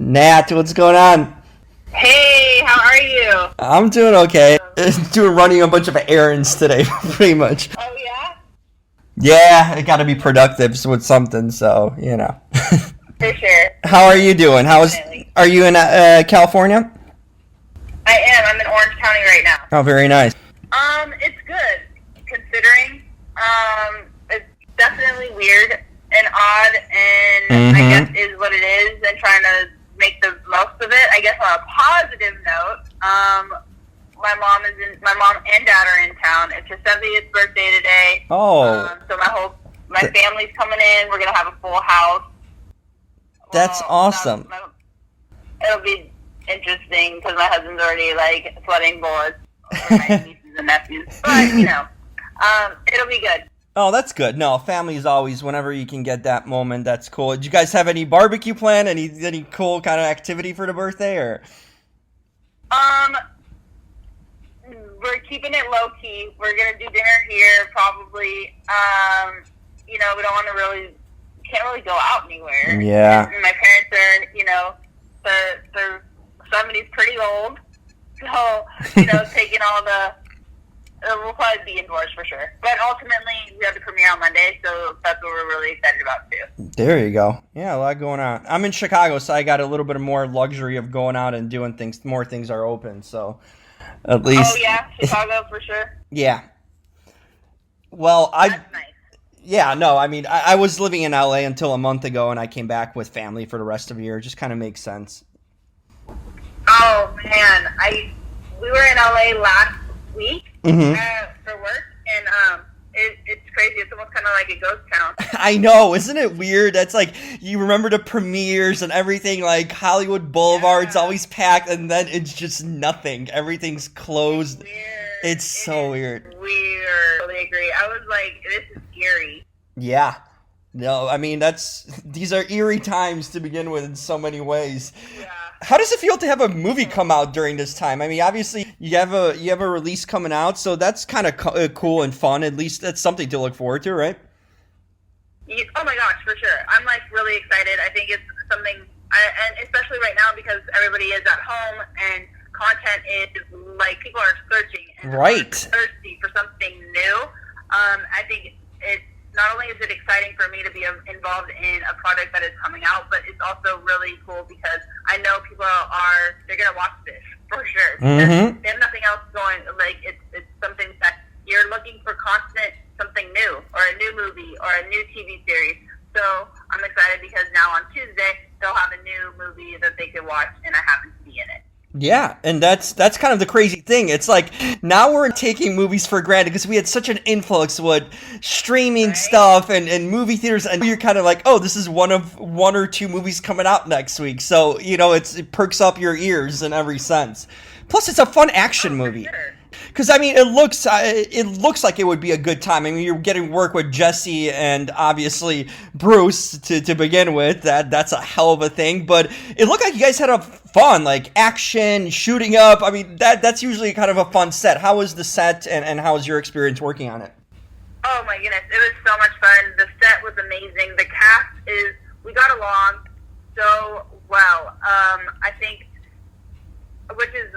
Nat, what's going on? Hey, how are you? I'm doing okay. Running a bunch of errands today, pretty much. Oh yeah, Yeah, I got to be productive with something, so for sure. How are you doing? Definitely. Are you in California? I am. I'm in Orange County right now. Oh, very nice. It's good considering. It's definitely weird and odd, and I guess is what it is, and trying to make the most of it. I guess on a positive note, my mom and dad are in town. It's her 70th birthday today. Oh, So my family's coming in. We're gonna have a full house. that's awesome. It'll be interesting because my husband's already like sweating bullets over my nieces and nephews. But it'll be good. Oh, that's good. No, family is always, whenever you can get that moment, that's cool. Did you guys have any barbecue plan? Any cool kind of activity for the birthday, or? We're keeping it low key. We're gonna do dinner here probably. We don't want to can't really go out anywhere. Yeah. And my parents are, the 70s pretty old, so taking all the. We'll probably be indoors for sure. But ultimately, we have the premiere on Monday, so that's what we're really excited about, too. There you go. Yeah, a lot going on. I'm in Chicago, so I got a little bit of more luxury of going out and doing things. More things are open, so at least. Oh, yeah? Chicago, for sure? Yeah. Well, That's nice. Yeah, no, I mean, I was living in LA until a month ago, and I came back with family for the rest of the year. It just kind of makes sense. Oh, man. We were in LA last week for work, and it's crazy. It's almost kind of like a ghost town. I know, isn't it weird? That's like, you remember the premieres and everything, like Hollywood Boulevard's always packed, and then it's just nothing. Everything's closed. It's so weird. Weird. Totally agree. I was like, this is eerie. Yeah. No, I mean, these are eerie times to begin with in so many ways. Yeah. How does it feel to have a movie come out during this time? I mean, obviously you have a release coming out, so that's kind of cool and fun. At least that's something to look forward to, right? Oh my gosh, for sure. I'm like really excited. I think it's something, and especially right now because everybody is at home and content is like people are searching and right, thirsty for something new. I think it's not only is it exciting for me to be involved in a product that is coming out, but it's also really cool because I know they're gonna watch this for sure. Because they have nothing else going. Like it's something that you're looking for something new or a new movie or a new TV series. So I'm excited because now on Tuesday they'll have a new movie that they can watch, and I happen to be in it. Yeah, and that's kind of the crazy thing. It's like now we're taking movies for granted because we had such an influx with streaming stuff and movie theaters, and you're kind of like, oh, this is one or two movies coming out next week. So it perks up your ears in every sense. Plus, it's a fun action movie. Sure. Because, I mean, it looks like it would be a good time. I mean, you're getting work with Jesse and, obviously, Bruce to begin with. That's a hell of a thing. But it looked like you guys had a fun, like, action, shooting up. I mean, that's usually kind of a fun set. How was the set, and how was your experience working on it? Oh, my goodness. It was so much fun. The set was amazing. The cast we got along so well. I think, which is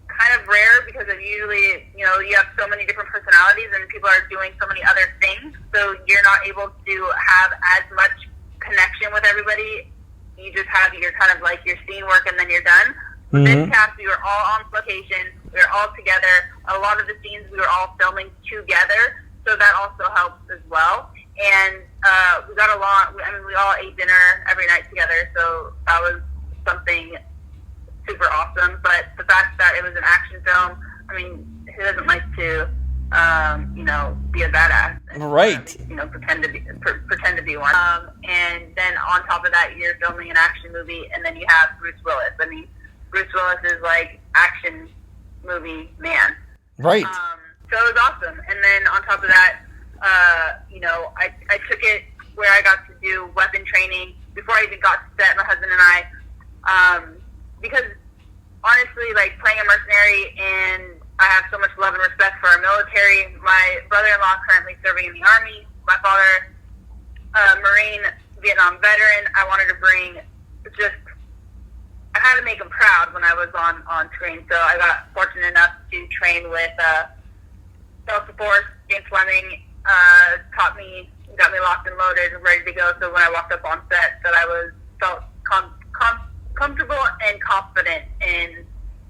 kind of rare because of usually, you have so many different personalities and people are doing so many other things, so you're not able to have as much connection with everybody. You just have your kind of like your scene work and then you're done. With this cast, we were all on location, we were all together. A lot of the scenes we were all filming together, so that also helps as well. And we got along. I mean, we all ate dinner every night together, so that was something super awesome. But the fact that it was an action film, I mean, who doesn't like to, be a badass? And, right. Pretend to be one. And then on top of that, you're filming an action movie, and then you have Bruce Willis. I mean, Bruce Willis is like action movie man. Right. So it was awesome. And then on top of that, I took it where I got to do weapon training before I even got to set. My husband and I. Because honestly, like playing a mercenary, and I have so much love and respect for our military. My brother-in-law currently serving in the Army. My father, Marine, Vietnam veteran. I wanted to bring just I had to make him proud when I was on screen. So I got fortunate enough to train with Delta Force. James Fleming taught me, got me locked and loaded, ready to go. So when I walked up on set, that I felt comfortable and confident in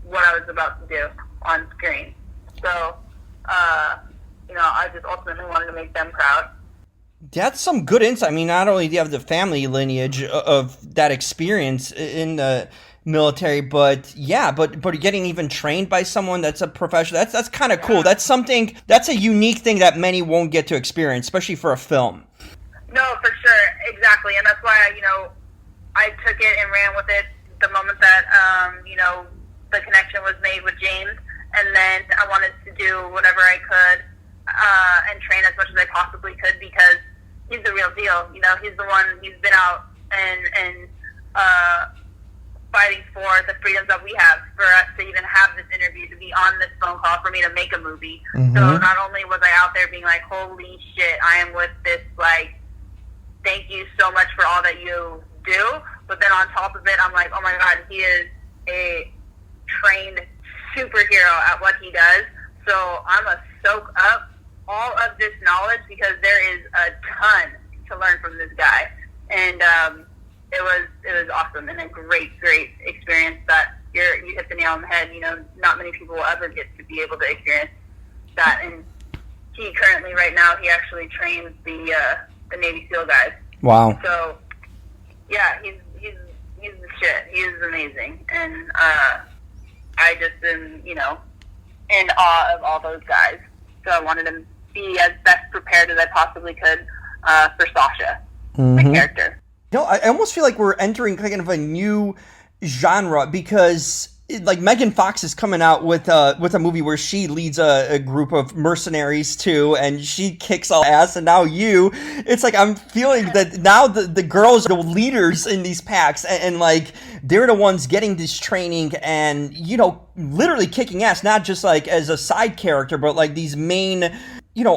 what I was about to do on screen. So, I just ultimately wanted to make them proud. That's some good insight. I mean, not only do you have the family lineage of that experience in the military, but getting even trained by someone that's a professional, that's kind of cool. That's a unique thing that many won't get to experience, especially for a film. No, for sure. Exactly. And that's why, I took it and ran with it the moment that, the connection was made with James. And then I wanted to do whatever I could and train as much as I possibly could, because he's the real deal. He's the one, he's been out and fighting for the freedoms that we have, for us to even have this interview, to be on this phone call, for me to make a movie. Mm-hmm. So not only was I out there being like, holy shit, I am with this, like, thank you so much for all that you do, but then on top of it, I'm like, oh my God, he is a trained superhero at what he does. So I'm going to soak up all of this knowledge, because there is a ton to learn from this guy. And it was awesome, and a great experience that you hit the nail on the head. Not many people will ever get to be able to experience that. And he currently, right now, he actually trains the Navy SEAL guys. Wow. So yeah, he's the shit. He is amazing, and I just am, in awe of all those guys. So I wanted to be as best prepared as I possibly could for Sasha, the character. I almost feel like we're entering kind of a new genre, because like Megan Fox is coming out with a movie where she leads a group of mercenaries too, and she kicks all ass. And now it's like I'm feeling that now the girls are the leaders in these packs, and like they're the ones getting this training and literally kicking ass, not just like as a side character, but like these main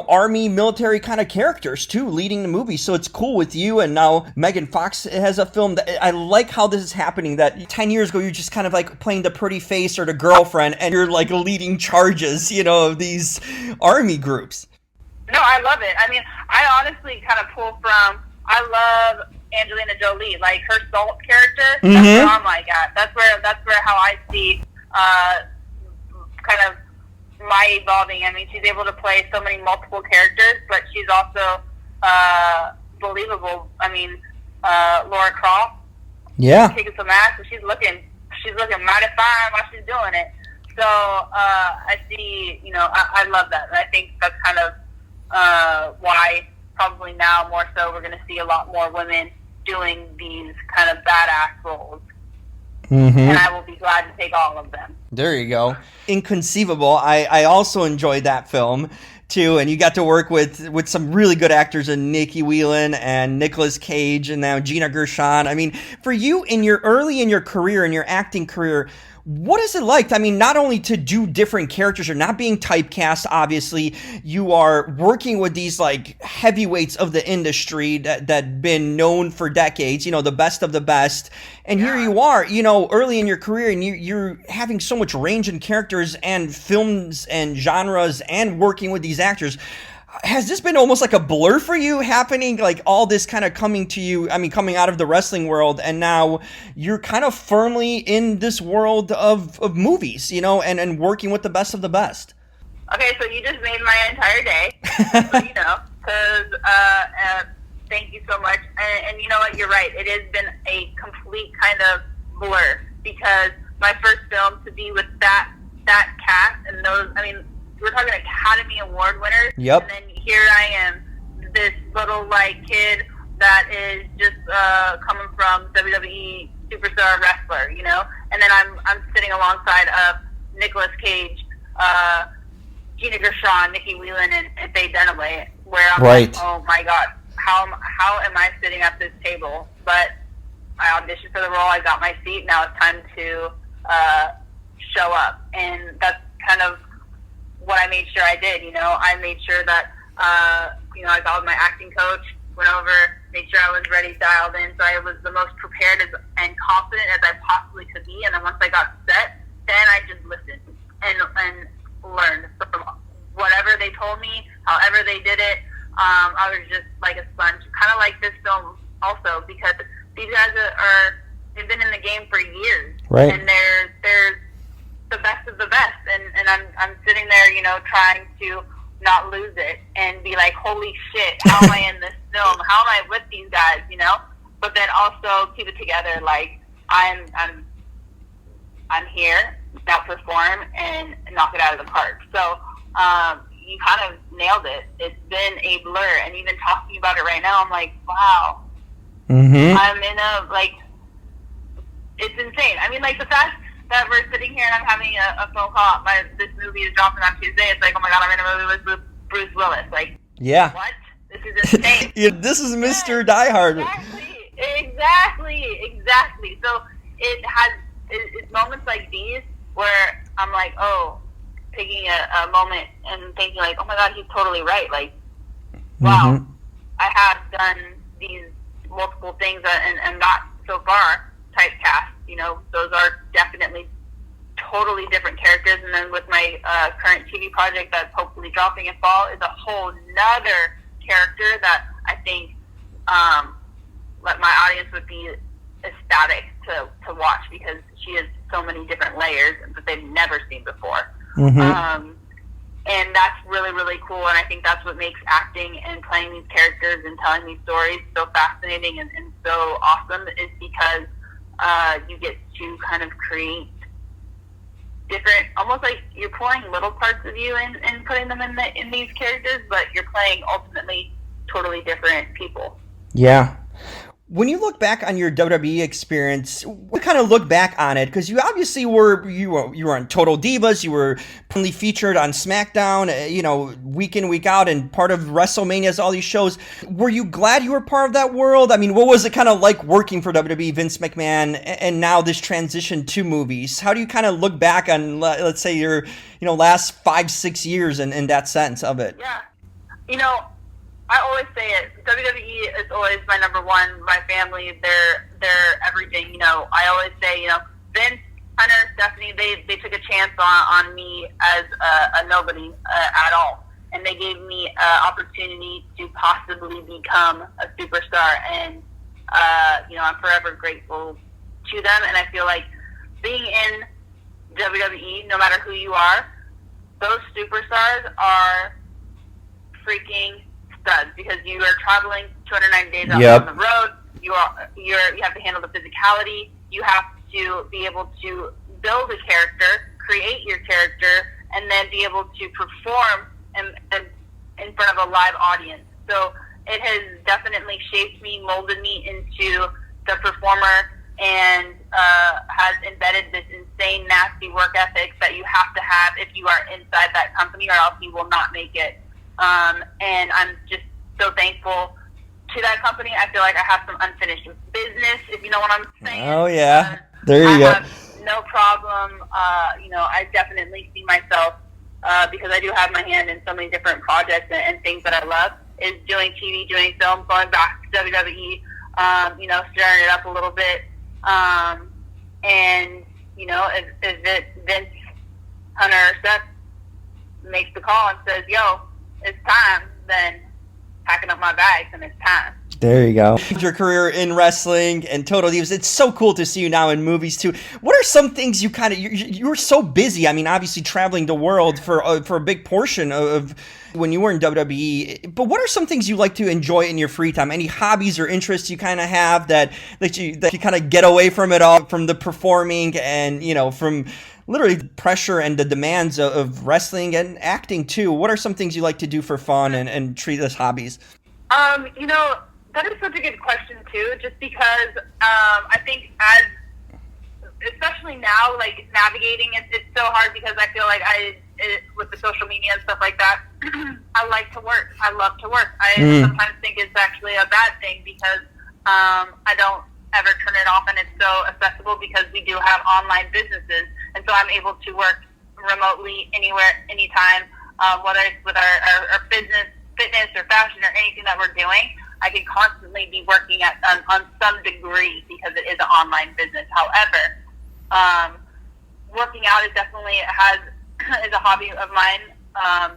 army, military kind of characters too, leading the movie. So it's cool with you, and now Megan Fox has a film. That I like how this is happening, that 10 years ago you're just kind of like playing the pretty face or the girlfriend, and you're like leading charges, of these army groups. No, I love it. I mean, I honestly kind of pull from, I love Angelina Jolie, like her Salt character. Mm-hmm. That's where I'm like at. That's where how I see kind of my evolving. I mean, she's able to play so many multiple characters, but she's also believable. I mean, Laura Croft, kicking some ass, and she's looking mighty fine while she's doing it. So I see, I love that, and I think that's kind of why probably now more so we're going to see a lot more women doing these kind of badass roles. Mm-hmm. And I will be glad to take all of them. There you go. Inconceivable. I also enjoyed that film too, and you got to work with some really good actors in Nikki Whelan and Nicolas Cage and now Gina Gershon. I mean, for you early in your career, in your acting career, what is it like? I mean, not only to do different characters, you're not being typecast, obviously. You are working with these like heavyweights of the industry that been known for decades, the best of the best. And here you are, early in your career, and you're having so much range in characters and films and genres and working with these actors. Has this been almost like a blur for you, happening, like all this kind of coming to you, I mean, coming out of the wrestling world, and now you're kind of firmly in this world of movies, and working with the best of the best? Okay, so you just made my entire day, because thank you so much. And you know what, you're right. It has been a complete kind of blur, because my first film to be with that cast and those, I mean, we're talking Academy Award winners. Yep. And then here I am, this little like kid that is just coming from WWE superstar wrestler, And then I'm sitting alongside of Nicolas Cage, Gina Gershon, Nikki Whelan, and Faye Dunaway, where I'm like, oh my God, how am I sitting at this table? But I auditioned for the role. I got my seat. Now it's time to show up, and that's kind of what I made sure I did. I made sure that I got with my acting coach, went over, made sure I was ready, dialed in, so I was the most prepared and confident as I possibly could be. And then once I got set, then I just listened and learned from whatever they told me, however they did it. I was just like a sponge, kind of like this film also, because these guys they've been in the game for years, right? And they're the best of the best, and I'm sitting there, you know, trying to not lose it and be like, holy shit, how am I in this film? How am I with these guys, you know? But then also keep it together, like I'm here, now perform and knock it out of the park. So you kind of nailed it. It's been a blur, and even talking about it right now, I'm like, wow. Mm-hmm. I'm in it's insane. I mean, like, the fact that we're sitting here and I'm having a phone call, this movie is dropping on Tuesday, it's like, oh my god, I'm in a movie with Bruce Willis. Like, yeah. What? This is insane. Yeah, this is Mr. Die Hard. Exactly. So it's moments like these where I'm like, oh, taking a moment and thinking like, oh my god, he's totally right. Like, wow, mm-hmm. I have done these multiple things and not so far typecast. You know, those are definitely totally different characters. And then with my current TV project that's hopefully dropping in fall is a whole nother character that I think my audience would be ecstatic to watch, because she has so many different layers that they've never seen before. Mm-hmm. And that's really, really cool. And I think that's what makes acting and playing these characters and telling these stories so fascinating and so awesome, is because you get to kind of create different, almost like you're pulling little parts of you and putting them in these characters, but you're playing ultimately totally different people. Yeah. When you look back on your WWE experience, what kind of look back on it? Because you obviously were on Total Divas, you were prominently featured on SmackDown, you know, week in, week out, and part of WrestleMania's, all these shows. Were you glad you were part of that world? I mean, what was it kind of like working for WWE, Vince McMahon, and now this transition to movies? How do you kind of look back on, let's say, your, you know, last 5-6 years in that sense of it? Yeah. You know, I always say it. WWE is always my number one. My family, they're everything. You know, I always say, you know, Vince, Hunter, Stephanie, they took a chance on me as a nobody at all, and they gave me an opportunity to possibly become a superstar. And you know, I'm forever grateful to them. And I feel like being in WWE, no matter who you are, those superstars are freaking studs, because you are traveling 290 days out on the road. You have to handle the physicality. You have to be able to build a character, create your character, and then be able to perform in front of a live audience. So it has definitely shaped me, molded me into the performer, and has embedded this insane, nasty work ethic that you have to have if you are inside that company, or else you will not make it. And I'm just so thankful to that company. I feel like I have some unfinished business, if you know what I'm saying. Oh, yeah. There you go. I have no problem. You know, I definitely see myself, because I do have my hand in so many different projects and things that I love, is doing TV, doing film, going back to WWE, you know, stirring it up a little bit. And, you know, if Vince, Hunter, or Seth makes the call and says, yo, it's time, then packing up my bags and it's time. There you go. Your career in wrestling and Total Divas, it's so cool to see you now in movies too. What are some things you kind of, you were so busy, I mean, obviously traveling the world for a big portion of when you were in WWE, but what are some things you like to enjoy in your free time? Any hobbies or interests you kind of have that you kind of get away from it all, from the performing and, you know, from literally the pressure and the demands of wrestling and acting too? What are some things you like to do for fun and treat as hobbies? You know, that is such a good question too, just because I think especially now, like navigating it's so hard, because I feel like with the social media and stuff like that, I like to work. I love to work. I sometimes think it's actually a bad thing, because I don't ever turn it off, and it's so accessible because we do have online businesses, and so I'm able to work remotely anywhere, anytime, whether it's with our business, fitness, or fashion, or anything that we're doing. I could constantly be working on some degree because it is an online business. However, working out is definitely is a hobby of mine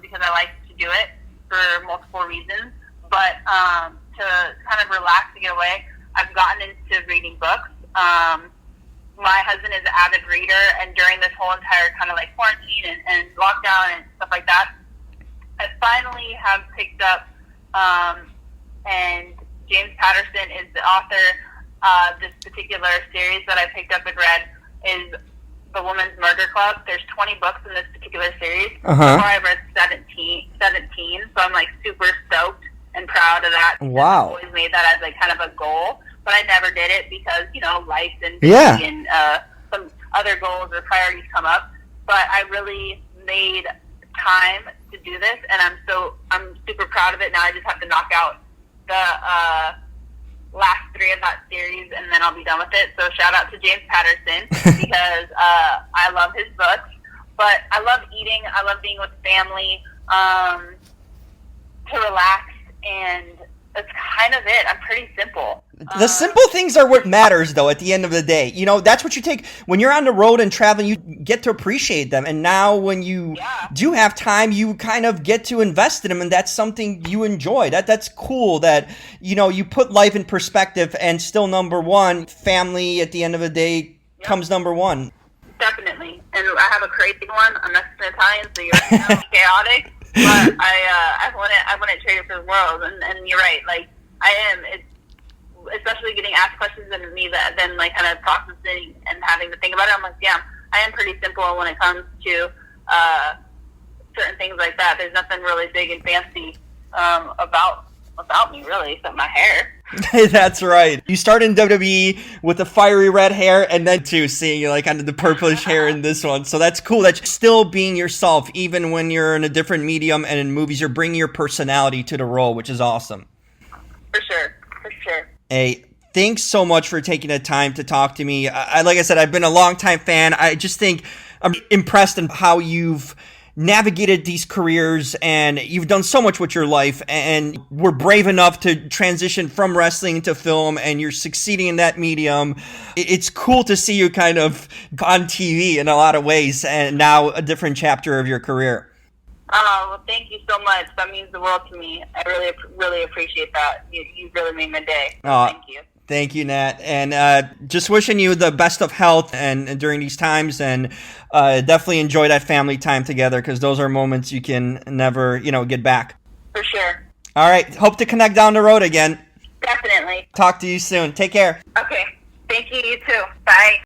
because I like to do it for multiple reasons. But to kind of relax and get away, I've gotten into reading books. My husband is an avid reader, and during this whole entire kind of like quarantine and lockdown and stuff like that, I finally have picked up, and James Patterson is the author. This particular series that I picked up and read is The Woman's Murder Club. There's 20 books in this particular series. So far I've read 17, so I'm like super stoked and proud of that. Wow. I've always made that as like kind of a goal, but I never did it because, you know, life and and some other goals or priorities come up. But I really made time to do this, and I'm super proud of it. Now I just have to knock out the last 3 of that series, and then I'll be done with it. So shout out to James Patterson because I love his books. But I love eating. I love being with family to relax, and that's kind of it. I'm pretty simple. The simple things are what matters, though, at the end of the day. You know, that's what you take. When you're on the road and traveling, you get to appreciate them. And now when you do have time, you kind of get to invest in them, and that's something you enjoy. That's cool that, you know, you put life in perspective, and still number one, family at the end of the day comes number one. Definitely. And I have a crazy one. I'm Mexican Italian, so you're chaotic. But I wouldn't trade it for the world. And you're right. Like, I am. It's especially getting asked questions and me that then like kind of processing and having to think about it. I'm like, yeah, I am pretty simple when it comes to certain things like that. There's nothing really big and fancy about me, really, except my hair. That's right. You start in WWE with the fiery red hair, and then too seeing like kind of the purplish hair in this one. So that's cool. That's still being yourself, even when you're in a different medium and in movies. You're bringing your personality to the role, which is awesome. For sure. Hey, thanks so much for taking the time to talk to me. Like I said, I've been a longtime fan. I just think I'm impressed in how you've navigated these careers, and you've done so much with your life, and we're brave enough to transition from wrestling into film, and you're succeeding in that medium. It's cool to see you kind of on TV in a lot of ways, and now a different chapter of your career. Oh, well, thank you so much. That means the world to me. I really, really appreciate that. You really made my day. Thank you. Thank you, Nat. And just wishing you the best of health and during these times, and definitely enjoy that family time together, because those are moments you can never, get back. For sure. All right. Hope to connect down the road again. Definitely. Talk to you soon. Take care. Okay. Thank you. You too. Bye.